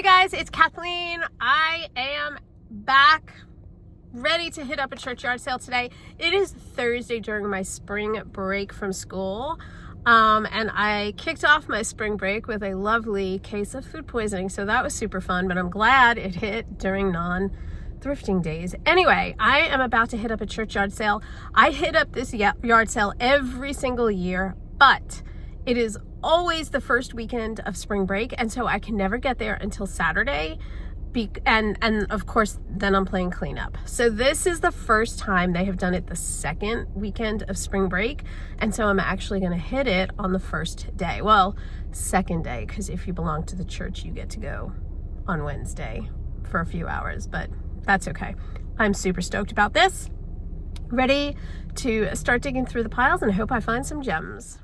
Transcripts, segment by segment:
Hey guys, it's Kathleen. I am back, ready to hit up a church yard sale today. It is Thursday during my spring break from school, and I kicked off my spring break with a lovely case of food poisoning, so that was super fun, but I'm glad it hit during non-thrifting days. Anyway, I am about to hit up a church yard sale. I hit up this yard sale every single year, but it is always the first weekend of spring break, and so I can never get there until Saturday, and of course then I'm playing cleanup. So this is the first time they have done it the second weekend of spring break, and so I'm actually going to hit it on the first day. Well, second day, because if you belong to the church you get to go on Wednesday for a few hours, but that's okay. I'm super stoked about this. Ready to start digging through the piles, and I hope I find some gems.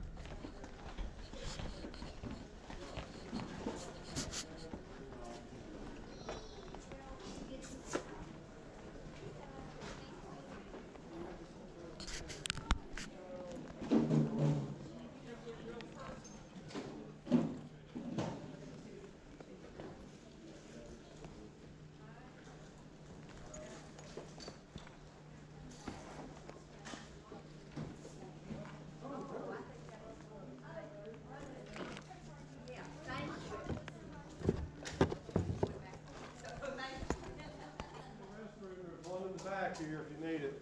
Back here if you need it.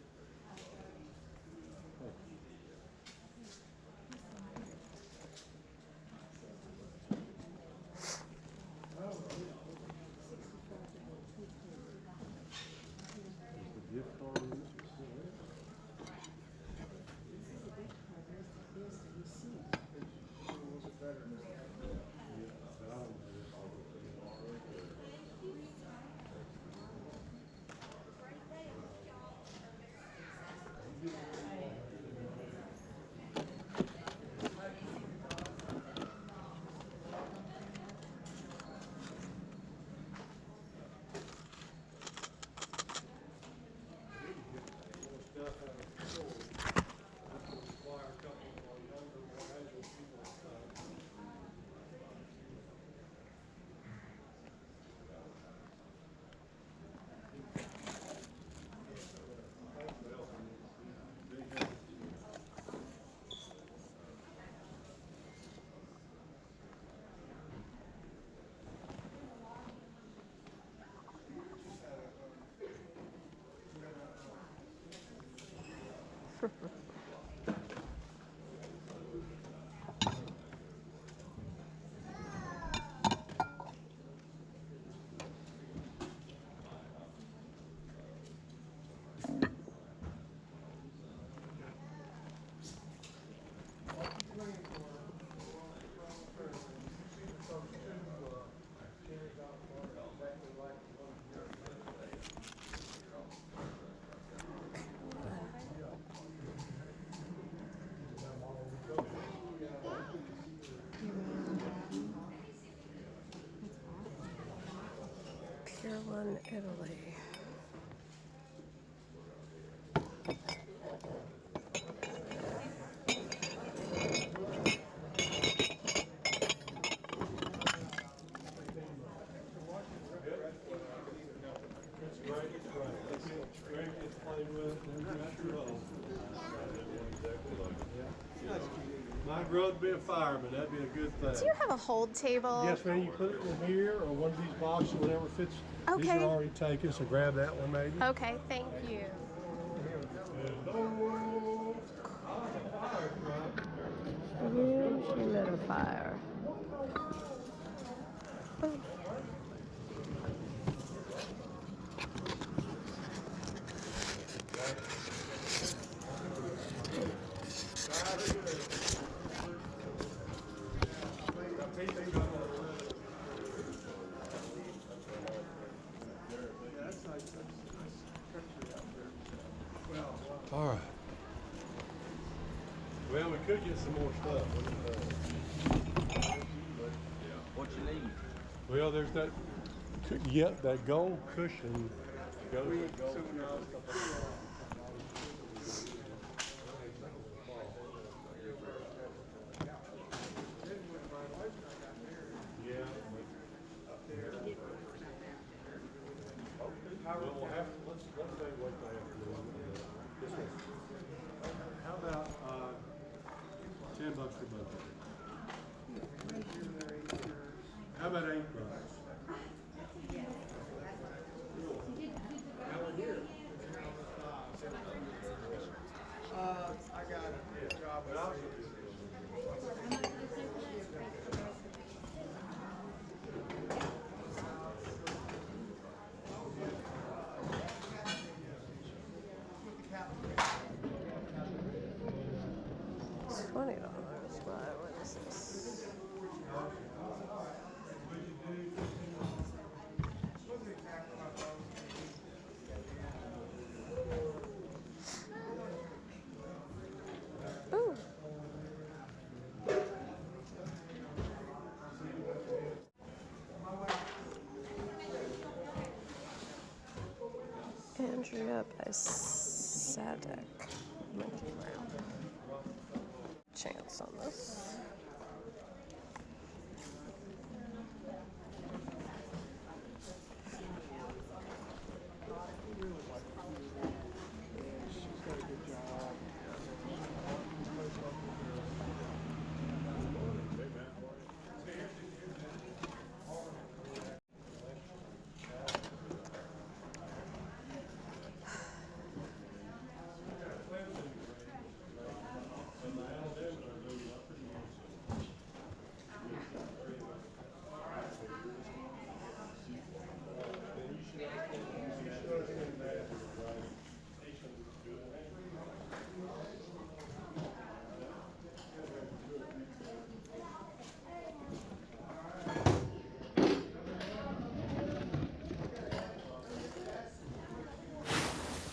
One, Italy. My brother be a fireman, that'd be a good thing. Do you have a hold table? Yes, man, you put it in here or one of these boxes, whatever fits. Okay. These are already taken, so grab that one maybe. Okay, thank you. Humidifier. Oh. All right. Well, we could get some more stuff. What you need? Well, there's that, that gold cushion. Yeah. Well, let's say wait till afternoon. This way. How about $10 for both of you? How about $8? I got a job. $20. What is this? Ooh. Andrea by Sadek. Monkey Brown. Chance on this.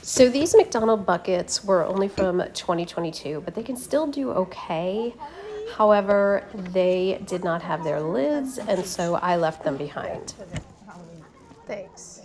So these McDonald buckets were only from 2022, but they can still do okay. However, they did not have their lids, and so I left them behind. Thanks.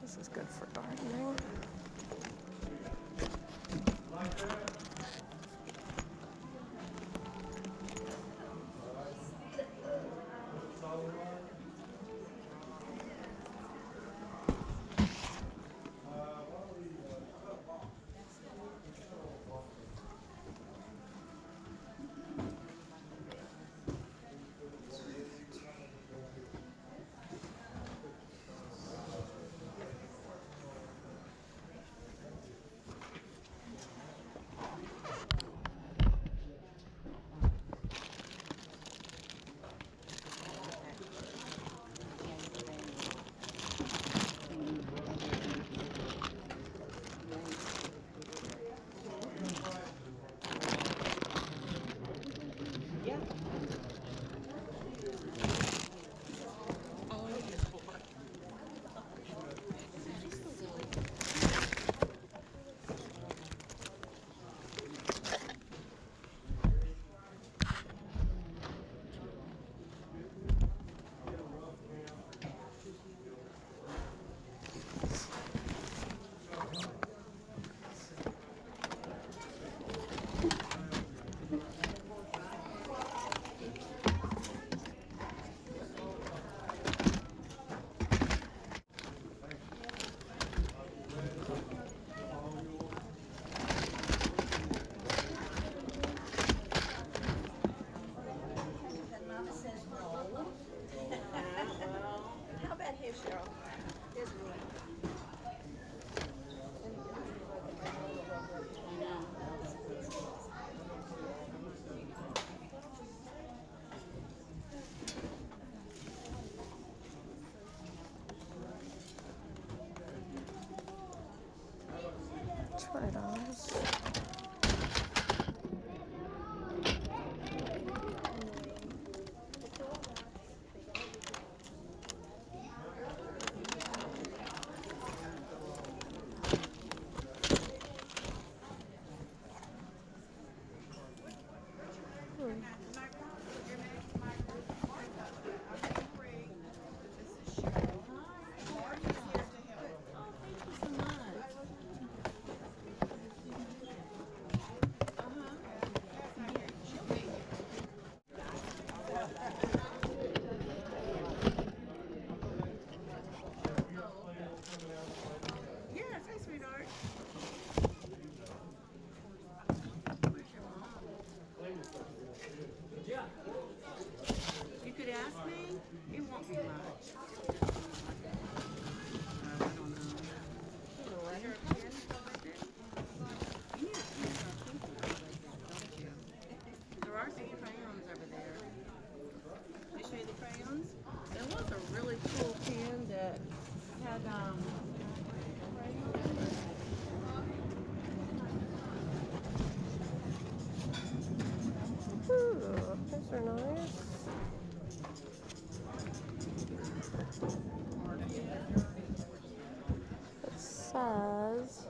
This is good for gardening. size.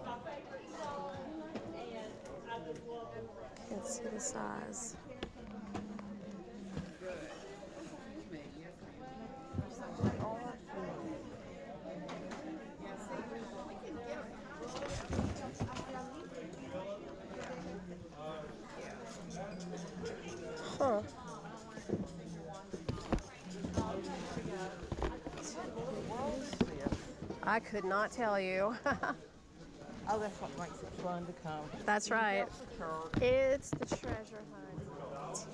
Can't see the size. Huh. I could not tell you. Oh, that's what makes it fun to come. That's right. It's the treasure hunt.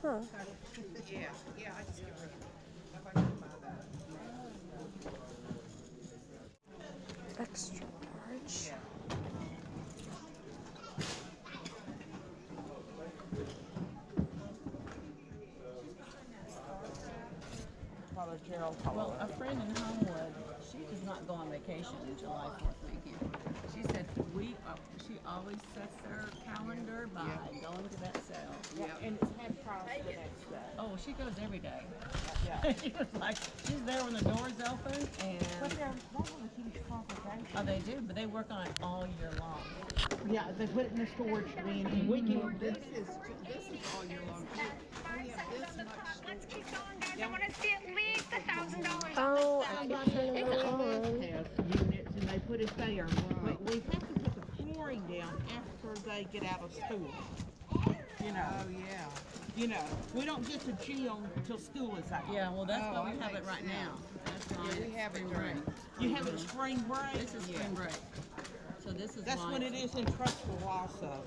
Huh. Yeah, I just get rid of it. If I can buy that. Extra large. Father Gerald. Well, a friend in Homewood, she does not go on vacation in July 4th weekend. She said she always sets her calendar by going to that sale. Yeah, and it's half price the next day. Oh, she goes every day. Yeah. She was like, she's there when the doors open, But and they're having a huge congregation. oh, they do, but they work on it all year long. Yeah, they put it in the storage bin, and we can. This is all year long. Let's keep going, guys. I want to see at least $1,000. Oh, I can turn it on. Test units, and they put it there. We have to put the flooring down after they get out of school. You know. Oh yeah. You know, we don't get to gym until school is out. Yeah, well, that's why we have it right now. That's why we have it spring during. break. You have it at spring break. This is spring break. So this is That's why when it is in Trussville also.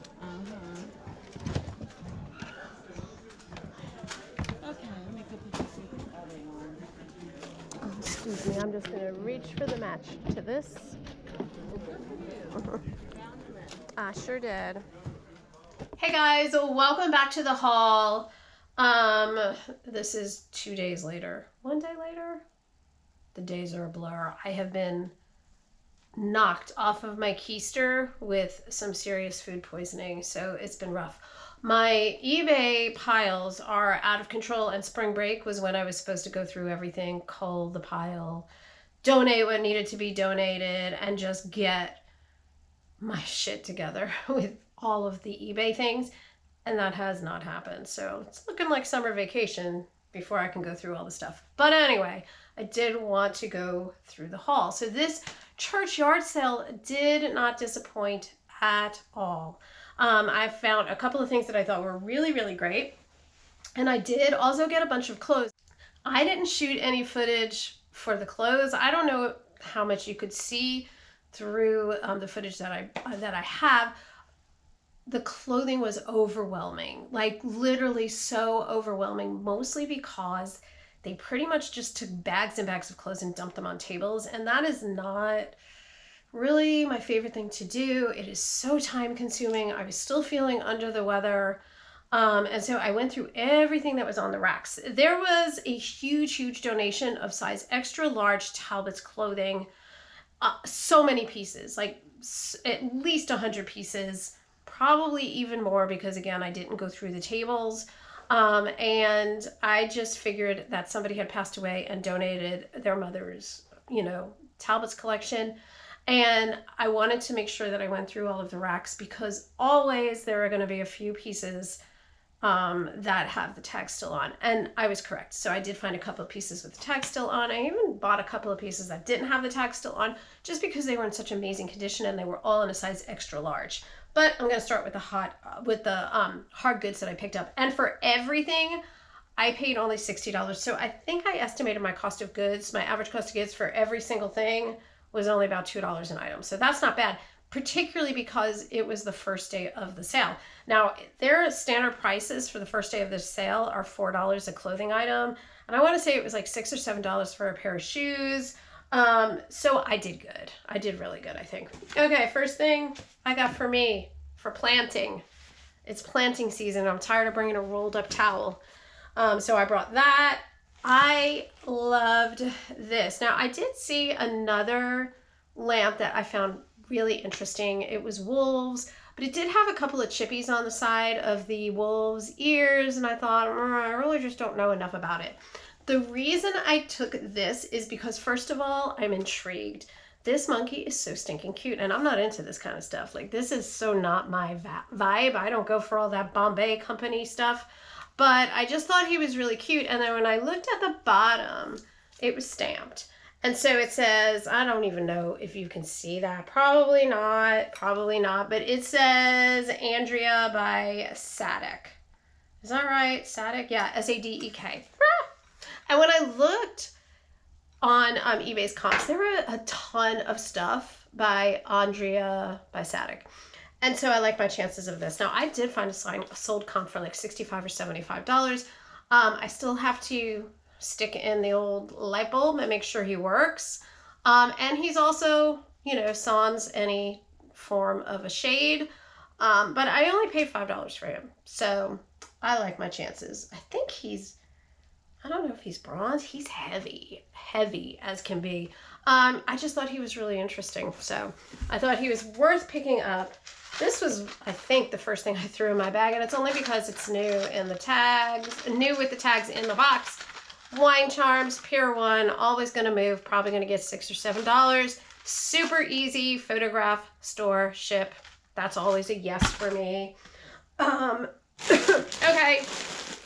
Okay, let me put this other one. Excuse me, I'm just going to reach for the match to this. I sure did. Hey guys, welcome back to the haul. This is 2 days later. 1 day later? The days are a blur. I have been knocked off of my keister with some serious food poisoning, so it's been rough. My eBay piles are out of control, and spring break was when I was supposed to go through everything, cull the pile, donate what needed to be donated, and just get my shit together with all of the eBay things, and that has not happened. So it's looking like summer vacation before I can go through all the stuff. But anyway, I did want to go through the haul. So this church yard sale did not disappoint at all. I found a couple of things that I thought were really, really great. And I did also get a bunch of clothes. I didn't shoot any footage for the clothes. I don't know how much you could see through the footage that I have. The clothing was overwhelming, like literally so overwhelming, mostly because they pretty much just took bags and bags of clothes and dumped them on tables. And that is not really my favorite thing to do. It is so time consuming. I was still feeling under the weather. And so I went through everything that was on the racks. There was a huge, huge donation of size extra large Talbot's clothing. So many pieces, like at least 100 pieces, probably even more, because again, I didn't go through the tables. And I just figured that somebody had passed away and donated their mother's, Talbot's collection. And I wanted to make sure that I went through all of the racks, because always there are going to be a few pieces that have the tag still on. And I was correct. So I did find a couple of pieces with the tag still on. I even bought a couple of pieces that didn't have the tag still on, just because they were in such amazing condition and they were all in a size extra large. But I'm going to start with the hard goods that I picked up. And for everything, I paid only $60. So I think I estimated my cost of goods, my average cost of goods for every single thing was only about $2 an item. So that's not bad, particularly because it was the first day of the sale. Now, their standard prices for the first day of the sale are $4 a clothing item. And I want to say it was like $6 or $7 for a pair of shoes. So I did good. I did really good, I think. Okay, first thing I got for me, for planting. It's planting season. I'm tired of bringing a rolled up towel. So I brought that. I loved this. Now, I did see another lamp that I found really interesting. It was wolves, but it did have a couple of chippies on the side of the wolves' ears, and I thought, I really just don't know enough about it. The reason I took this is because, first of all, I'm intrigued. This monkey is so stinking cute, and I'm not into this kind of stuff. Like, this is so not my vibe. I don't go for all that Bombay company stuff, but I just thought he was really cute. And then when I looked at the bottom, it was stamped. And so it says, I don't even know if you can see that. Probably not, but it says Andrea by Sadek. Is that right? Sadek? Yeah, S-A-D-E-K. And when I looked on eBay's comps, there were a ton of stuff by Andrea by Sadek. And so I like my chances of this. Now, I did find a sold comp for like $65 or $75. I still have to stick in the old light bulb and make sure he works. And he's also, you know, sans any form of a shade. But I only paid $5 for him. So I like my chances. I think I don't know if he's bronze. He's heavy as can be. I just thought he was really interesting. So I thought he was worth picking up. This was, I think, the first thing I threw in my bag, and it's only because it's new with the tags in the box. Wine Charms, Pier 1, always going to move, probably going to get $6 or $7. Super easy, photograph, store, ship. That's always a yes for me. Okay,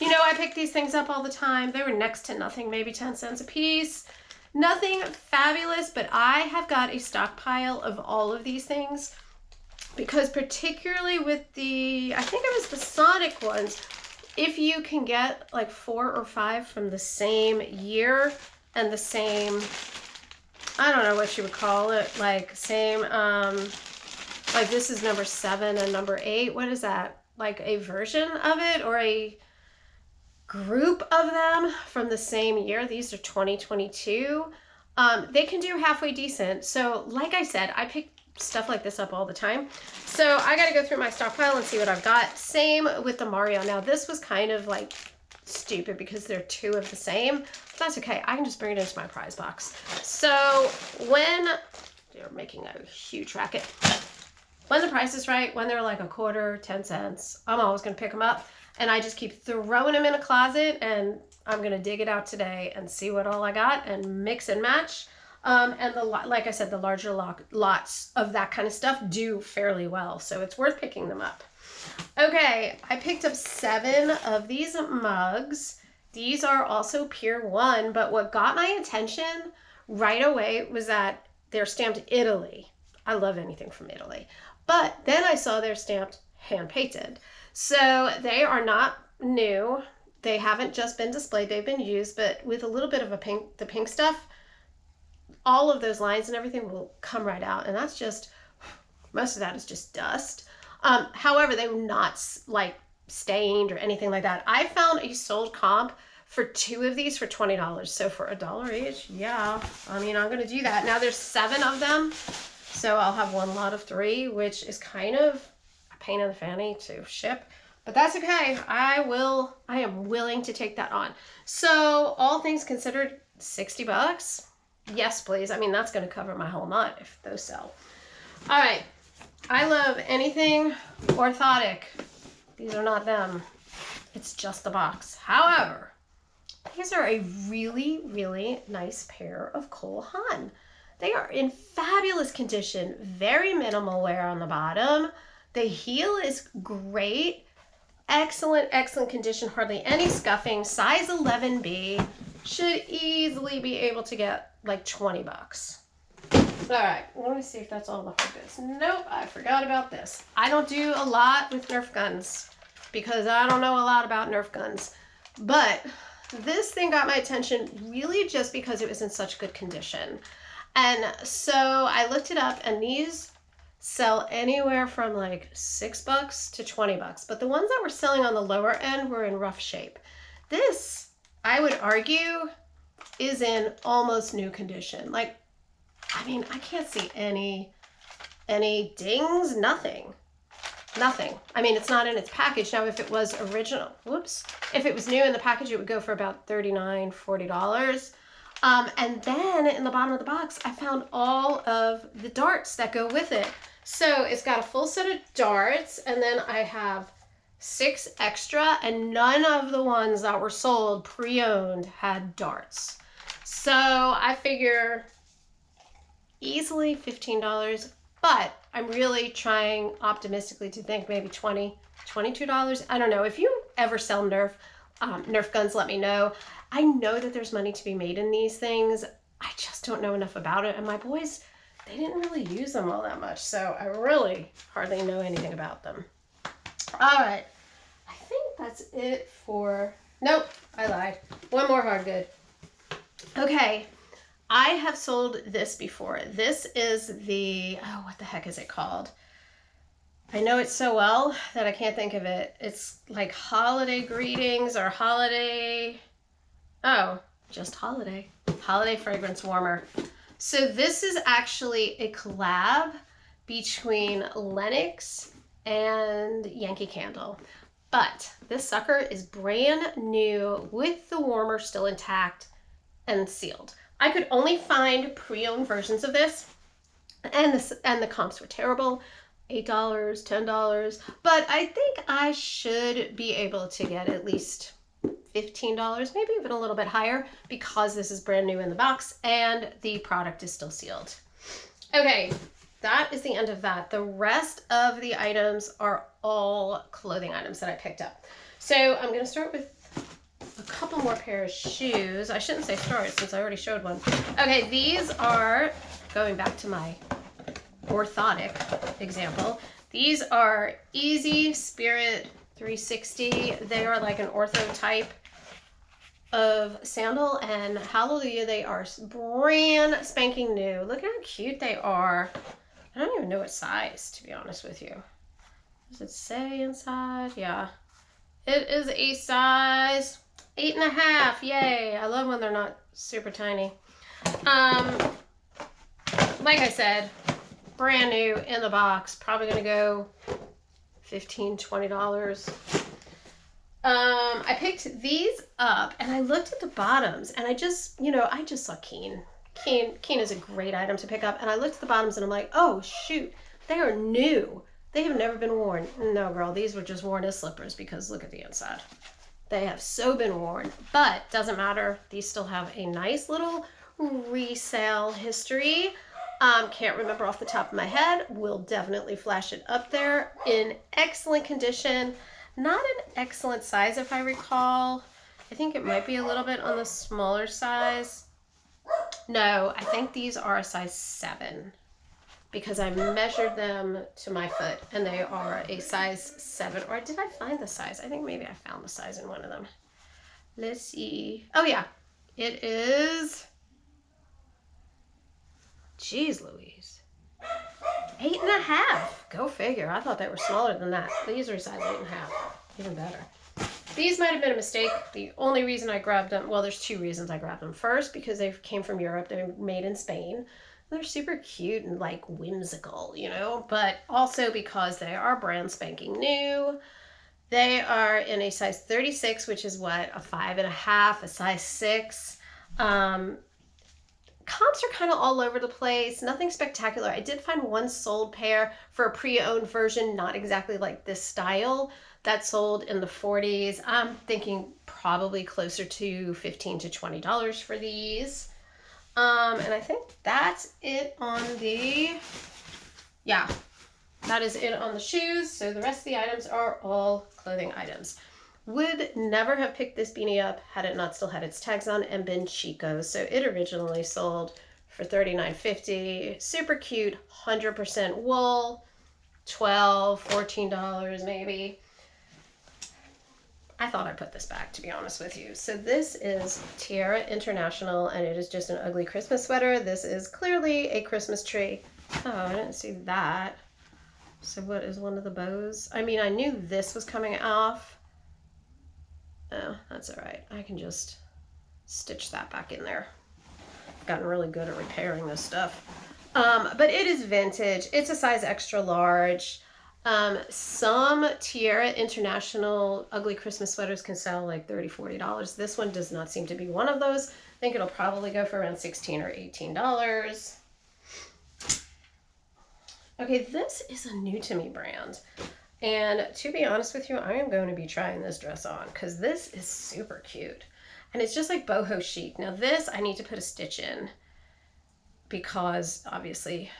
you know I pick these things up all the time. They were next to nothing, maybe 10 cents a piece. Nothing fabulous, but I have got a stockpile of all of these things because particularly with I think it was the Sonic ones, if you can get like 4 or 5 from the same year and the same, I don't know what you would call it, like same, like this is number 7 and number 8. What is that? Like a version of it or a group of them from the same year. These are 2022. They can do halfway decent. So like I said, I pick stuff like this up all the time. So I got to go through my stockpile and see what I've got. Same with the Mario. Now this was kind of like stupid because they're 2 of the same. But that's okay. I can just bring it into my prize box. So when they're making a huge racket, when the price is right, when they're like a quarter, 10 cents, I'm always going to pick them up. And I just keep throwing them in a closet, and I'm going to dig it out today and see what all I got and mix and match. And like I said, the larger lots of that kind of stuff do fairly well. So it's worth picking them up. Okay, I picked up 7 of these mugs. These are also Pier 1, but what got my attention right away was that they're stamped Italy. I love anything from Italy. But then I saw they're stamped hand painted. So they are not new. They haven't just been displayed, they've been used, but with a little bit of the pink stuff, all of those lines and everything will come right out. And that's just, most of that is just dust. However, they were not like stained or anything like that. I found a sold comp for 2 of these for $20. So for $1 each, yeah, I mean, I'm going to do that. Now there's 7 of them. So I'll have 1 lot of 3, which is kind of a pain in the fanny to ship. But that's okay. I am willing to take that on. So all things considered, $60. Yes, please. I mean, that's going to cover my whole nut if those sell. All right. I love anything orthotic. These are not them. It's just the box. However, these are a really, really nice pair of Cole Haan. They are in fabulous condition. Very minimal wear on the bottom. The heel is great. Excellent, excellent condition. Hardly any scuffing. Size 11B. Should easily be able to get like $20. All right, let me see if that's all the hard goods. Nope, I forgot about this. I don't do a lot with Nerf guns because I don't know a lot about Nerf guns. But this thing got my attention really just because it was in such good condition. And so I looked it up, and these sell anywhere from like $6 to $20. But the ones that were selling on the lower end were in rough shape. This, I would argue, is in almost new condition. Like, I mean, I can't see any dings, nothing. I mean, it's not in its package. Now, if it was original, if it was new in the package, it would go for about $39, $40. And then in the bottom of the box, I found all of the darts that go with it. So it's got a full set of darts, and then I have 6 extra, and none of the ones that were sold pre-owned had darts. So I figure easily $15, but I'm really trying optimistically to think maybe $20, $22. I don't know. If you ever sell Nerf guns, let me know. I know that there's money to be made in these things. I just don't know enough about it. And my boys, they didn't really use them all that much. So I really hardly know anything about them. All right. I think that's it for, nope, I lied. One more hard good. Okay. I have sold this before. This is the, oh, what the heck is it called? I know it so well that I can't think of it. It's like holiday greetings or holiday, oh, just holiday fragrance warmer. So this is actually a collab between Lennox and Yankee Candle. But this sucker is brand new with the warmer still intact and sealed. I could only find pre-owned versions of this, and the comps were terrible. $8, $10, but I think I should be able to get at least $15, maybe even a little bit higher, because this is brand new in the box and the product is still sealed. Okay, that is the end of that. The rest of the items are all clothing items that I picked up. So I'm going to start with a couple more pairs of shoes. I shouldn't say start since I already showed one. Okay, these are, going back to my orthotic example, these are Easy Spirit 360. They are like an ortho type of sandal, and hallelujah, they are brand spanking new. Look how cute they are. I don't even know what size, to be honest with you. Does it say inside? Yeah. It is a size 8.5. Yay. I love when they're not super tiny. Like I said, brand new in the box. Probably going to go $15, $20. I picked these up and I looked at the bottoms and I just saw Keen. Keen is a great item to pick up, and I looked at the bottoms and I'm like, oh shoot, they are new. They have never been worn. No, girl, these were just worn as slippers because look at the inside. They have so been worn, but doesn't matter. These still have a nice little resale history. Can't remember off the top of my head. We'll definitely flash it up there. In excellent condition. Not an excellent size if I recall. I think it might be a little bit on the smaller size. No, I think these are a size 7 because I measured them to my foot and they are a size 7. Or did I find the size? I think maybe I found the size in one of them. Let's see. Oh yeah, it is, geez Louise, 8.5. Go figure. I thought they were smaller than that. These are a size 8.5. Even better. These might have been a mistake. The only reason I grabbed them, well, there's 2 reasons I grabbed them. First, because they came from Europe. They're made in Spain. They're super cute and like whimsical, you know, but also because they are brand spanking new. They are in a size 36, which is what, a 5.5, a size 6. Comps are kind of all over the place. Nothing spectacular. I did find one sold pair for a pre-owned version, not exactly like this style, that sold in the 40s. I'm thinking probably closer to $15 to $20 for these. And I think that's it on the, yeah, that is it on the shoes. So the rest of the items are all clothing items. Would never have picked this beanie up had it not still had its tags on and been Chico. So it originally sold for $39.50. Super cute, 100% wool, $12, $14 maybe. I thought I'd put this back, to be honest with you. So this is Tierra International, and it is just an ugly Christmas sweater. This is clearly a Christmas tree. Oh, I didn't see that. So what is one of the bows? I mean, I knew this was coming off. Oh, that's all right. I can just stitch that back in there. I've gotten really good at repairing this stuff. But it is vintage. It's a size extra large. Some Tierra International ugly Christmas sweaters can sell like $30, $40. This one does not seem to be one of those. I think it'll probably go for around $16 or $18. Okay, this is a new to me brand. And to be honest with you, I am going to be trying this dress on because this is super cute. And it's just like boho chic. Now this, I need to put a stitch in because obviously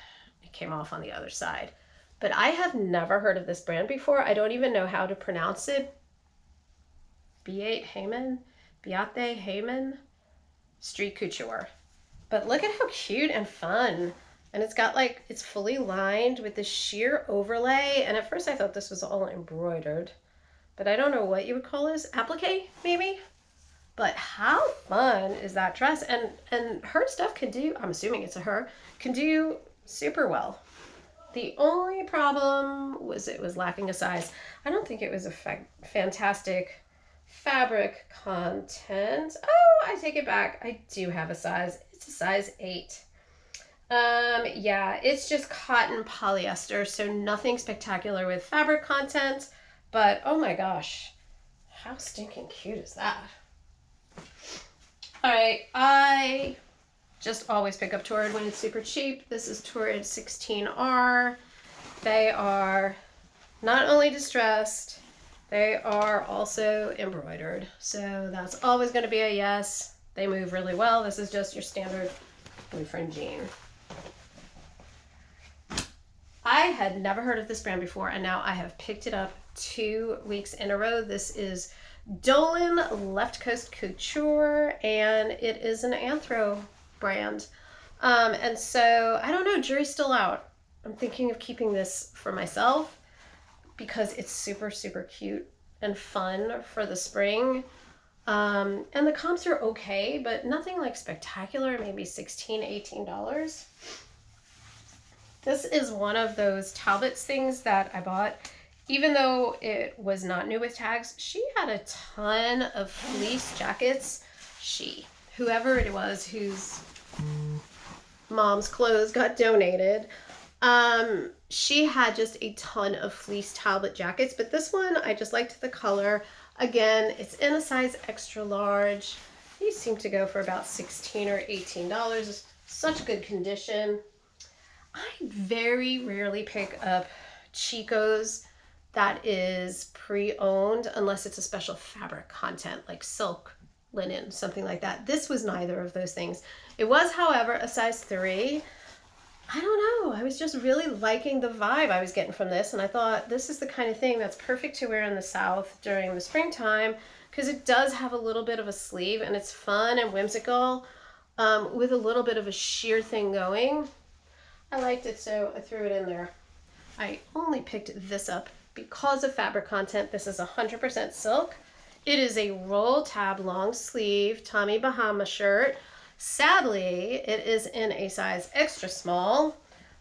it came off on the other side. But I have never heard of this brand before. I don't even know how to pronounce it. Beate Heyman Street Couture. But look at how cute and fun. And it's got like, it's fully lined with this sheer overlay. And at first I thought this was all embroidered, but I don't know what you would call this. Applique, maybe? But how fun is that dress? And her stuff can do, I'm assuming it's a her, can do super well. The only problem was it was lacking a size. I don't think it was a fantastic fabric content. Oh, I take it back. I do have a size. It's a size 8. Yeah, it's just cotton polyester, so nothing spectacular with fabric content, but oh my gosh, how stinking cute is that? All right, I just always pick up Torrid when it's super cheap. This is Torrid 16R. They are not only distressed, they are also embroidered. So that's always going to be a yes. They move really well. This is just your standard boyfriend jean. I had never heard of this brand before, and now I have picked it up 2 weeks in a row. This is Dolan Left Coast Couture, and it is an Anthro brand. And so, I don't know, jury's still out. I'm thinking of keeping this for myself because it's super, super cute and fun for the spring. And the comps are okay, but nothing like spectacular, maybe $16, $18. This is one of those Talbot's things that I bought. Even though it was not new with tags, she had a ton of fleece jackets. Whoever it was whose mom's clothes got donated, she had just a ton of fleece Talbot jackets, but this one, I just liked the color. Again, it's in a size extra large. These seem to go for about $16 or $18. Such good condition. I very rarely pick up Chico's that is pre-owned unless it's a special fabric content like silk, linen, something like that. This was neither of those things. It was, however, a size 3. I don't know. I was just really liking the vibe I was getting from this, and I thought this is the kind of thing that's perfect to wear in the South during the springtime because it does have a little bit of a sleeve and it's fun and whimsical with a little bit of a sheer thing going. I liked it, so I threw it in there. I only picked this up because of fabric content. This is 100% silk. It is a roll tab long sleeve Tommy Bahama shirt. Sadly, it is in a size extra small,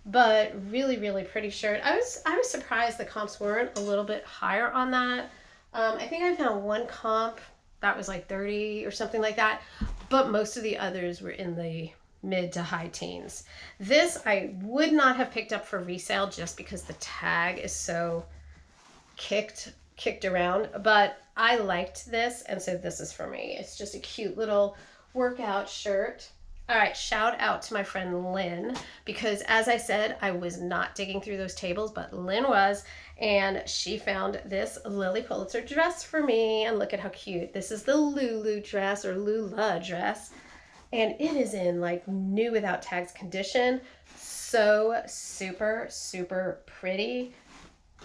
but really, really pretty shirt. I was surprised the comps weren't a little bit higher on that. I think I found one comp that was like 30 or something like that, but most of the others were in the mid to high teens. This I would not have picked up for resale just because the tag is so kicked around, but I liked this, and so this is for me. It's just a cute little workout shirt. All right, shout out to my friend Lynn, because as I said, I was not digging through those tables, but Lynn was, and she found this Lily Pulitzer dress for me, and look at how cute. This is the Lulu dress, or Lula dress, and it is in like new without tags condition. So super, super pretty.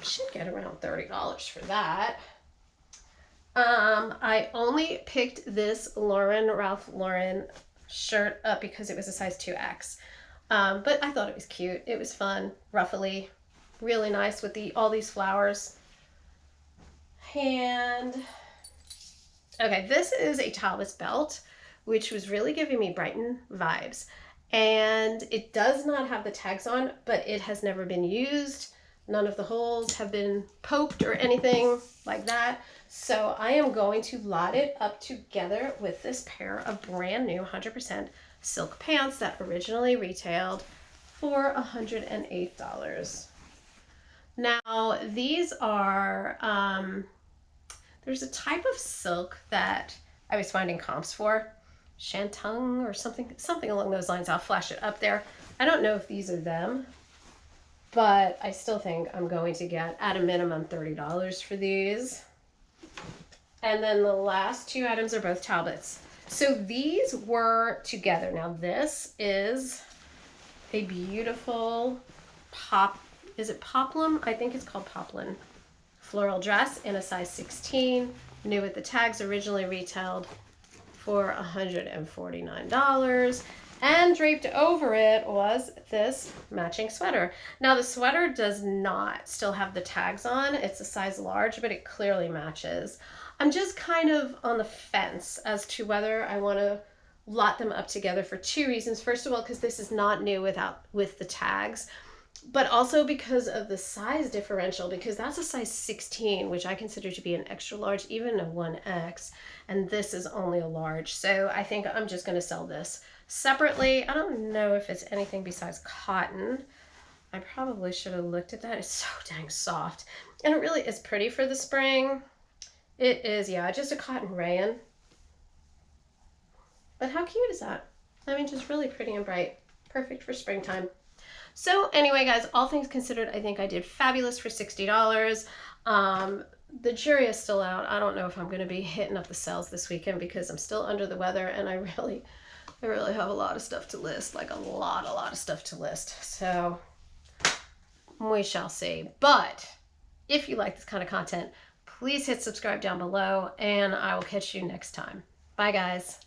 Should get around $30 for that. I only picked this Ralph Lauren shirt up because it was a size 2X. But I thought it was cute. It was fun, ruffly, really nice with all these flowers. And okay, this is a Talbot's belt, which was really giving me Brighton vibes. And it does not have the tags on, but it has never been used. None of the holes have been poked or anything like that. So I am going to lot it up together with this pair of brand new 100% silk pants that originally retailed for $108. Now these are, there's a type of silk that I was finding comps for, Shantung or something along those lines. I'll flash it up there. I don't know if these are them. but I still think I'm going to get at a minimum $30 for these. And then the last two items are both Talbots. So these were together. Now this is a beautiful is it poplin? I think it's called poplin. Floral dress in a size 16. New with the tags, originally retailed for $149. And draped over it was this matching sweater. Now the sweater does not still have the tags on. It's a size large, but it clearly matches. I'm just kind of on the fence as to whether I want to lot them up together for two reasons. First of all, because this is not new with the tags, but also because of the size differential, because that's a size 16, which I consider to be an extra large, even a 1X, and this is only a large. So I think I'm just going to sell this separately. I don't know if it's anything besides cotton. I probably should have looked at that. It's so dang soft, and it really is pretty for the spring. It is, yeah, just a cotton rayon. But how cute is that? I mean, just really pretty and bright. Perfect for springtime. So anyway, guys, all things considered, I think I did fabulous for $60. The jury is still out. I don't know if I'm going to be hitting up the sales this weekend because I'm still under the weather, and I really have a lot of stuff to list, like a lot of stuff to list. So we shall see. But if you like this kind of content, please hit subscribe down below, and I will catch you next time. Bye, guys.